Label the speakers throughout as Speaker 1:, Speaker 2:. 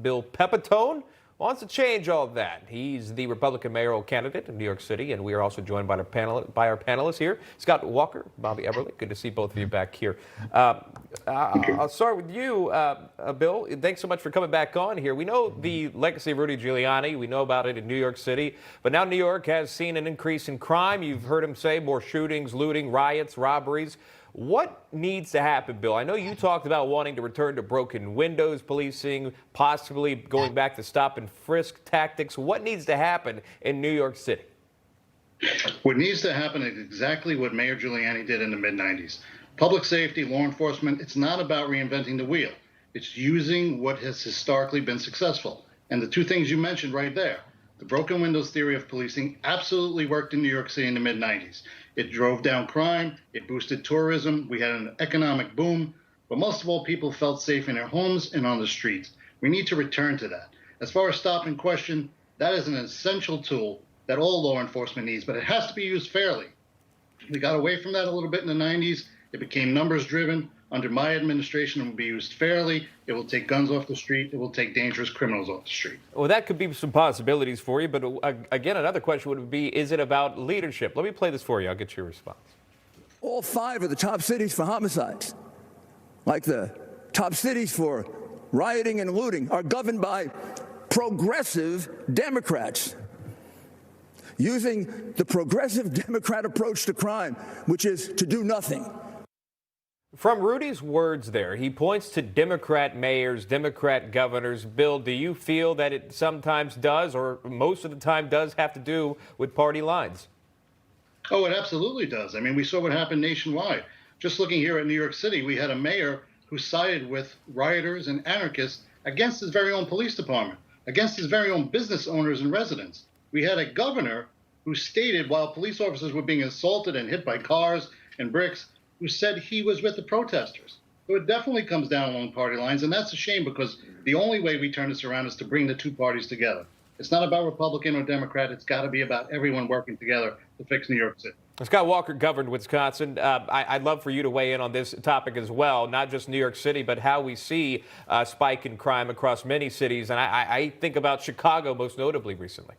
Speaker 1: Bill Pepitone wants to change all of that. He's the Republican mayoral candidate in New York City, and we are also joined by our panelists here, Scott Walker, Bobby Eberle. Good to see both of you back here. I'll start with you, Bill. Thanks so much for coming back on here. We know the legacy of Rudy Giuliani. We know about it in New York City, but now New York has seen an increase in crime. You've heard him say more shootings, looting, riots, robberies. What needs to happen, Bill? I know you talked about wanting to return to broken windows policing, possibly going back to stop and frisk tactics. What needs to happen in New York City?
Speaker 2: What needs to happen is exactly what Mayor Giuliani did in the mid-90s. Public safety, law enforcement, it's not about reinventing the wheel. It's using what has historically been successful. And the two things you mentioned right there, the broken windows theory of policing absolutely worked in New York City in the mid-90s. It drove down crime, it boosted tourism, we had an economic boom, but most of all, people felt safe in their homes and on the streets. We need to return to that. As far as stop and question, that is an essential tool that all law enforcement needs, but it has to be used fairly. We got away from that a little bit in the 90s. It became numbers driven. Under my administration, it will be used fairly. It will take guns off the street. It will take dangerous criminals off the street.
Speaker 1: Well, that could be some possibilities for you. But again, another question would be, is it about leadership? Let me play this for you. I'll get your response.
Speaker 3: All 5 of the top cities for homicides, like the top cities for rioting and looting, are governed by progressive Democrats, using the progressive Democrat approach to crime, which is to do nothing.
Speaker 1: From Rudy's words there, he points to Democrat mayors, Democrat governors. Bill, do you feel that it sometimes does, or most of the time does, have to do with party lines?
Speaker 2: Oh, it absolutely does. I mean, we saw what happened nationwide. Just looking here at New York City, we had a mayor who sided with rioters and anarchists against his very own police department, against his very own business owners and residents. We had a governor who stated, while police officers were being assaulted and hit by cars and bricks, who said he was with the protesters. So it definitely comes down along party lines, and that's a shame because the only way we turn this around is to bring the two parties together. It's not about Republican or Democrat. It's got to be about everyone working together to fix New York City.
Speaker 1: Scott Walker governed Wisconsin. I'd love for you to weigh in on this topic as well, not just New York City, but how we see a spike in crime across many cities. And I think about Chicago most notably recently.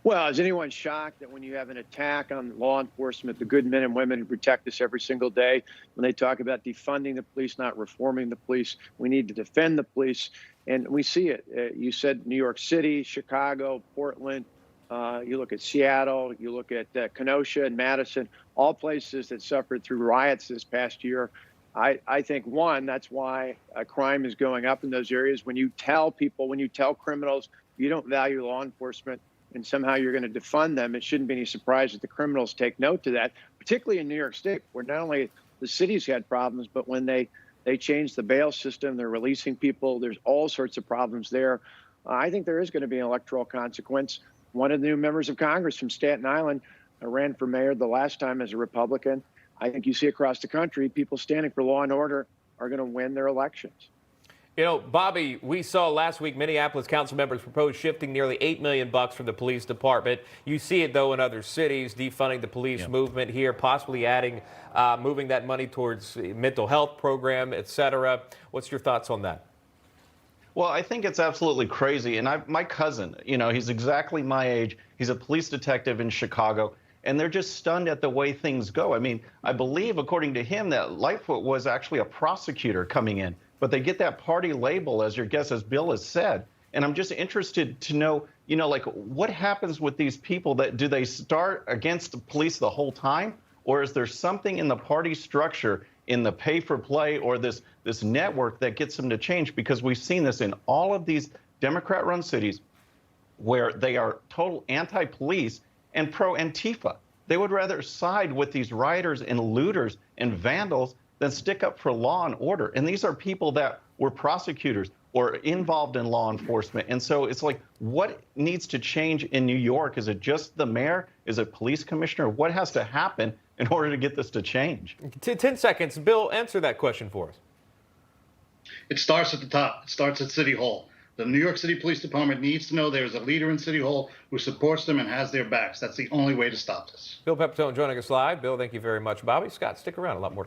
Speaker 4: Well, is anyone shocked that when you have an attack on law enforcement, the good men and women who protect us every single day, when they talk about defunding the police, not reforming the police, we need to defend the police, and we see it. You said New York City, Chicago, Portland, you look at Seattle, you look at Kenosha and Madison, all places that suffered through riots this past year. I think, one, that's why crime is going up in those areas. When you tell people, when you tell criminals you don't value law enforcement, and somehow you're going to defund them, it shouldn't be any surprise that the criminals take note to that, particularly in New York State, where not only the cities had problems, but when they changed the bail system, they're releasing people, there's all sorts of problems there. I think there is going to be an electoral consequence. One of the new members of Congress from Staten Island ran for mayor the last time as a Republican. I think you see across the country, people standing for law and order are going to win their elections.
Speaker 1: You know, Bobby, we saw last week Minneapolis council members propose shifting nearly $8 million from the police department. You see it, though, in other cities, defunding the police movement here, possibly adding, moving that money towards mental health program, et cetera. What's your thoughts on that?
Speaker 5: Well, I think it's absolutely crazy. And my cousin, you know, he's exactly my age. He's a police detective in Chicago. And they're just stunned at the way things go. I mean, I believe, according to him, that Lightfoot was actually a prosecutor coming in. But they get that party label, as your guest, as Bill has said. And I'm just interested to know, you know, like, what happens with these people? That do they start against the police the whole time? Or is there something in the party structure, in the pay for play, or this network that gets them to change? Because we've seen this in all of these Democrat-run cities where they are total anti-police and pro-Antifa. They would rather side with these rioters and looters and vandals than stick up for law and order. And these are people that were prosecutors or involved in law enforcement. And so it's like, what needs to change in New York? Is it just the mayor? Is it police commissioner? What has to happen in order to get this to change?
Speaker 1: 10 seconds. Bill, answer that question for us.
Speaker 2: It starts at the top. It starts at City Hall. The New York City Police Department needs to know there's a leader in City Hall who supports them and has their backs. That's the only way to stop this.
Speaker 1: Bill Pepitone joining us live. Bill, thank you very much. Bobby, Scott, stick around. A lot more.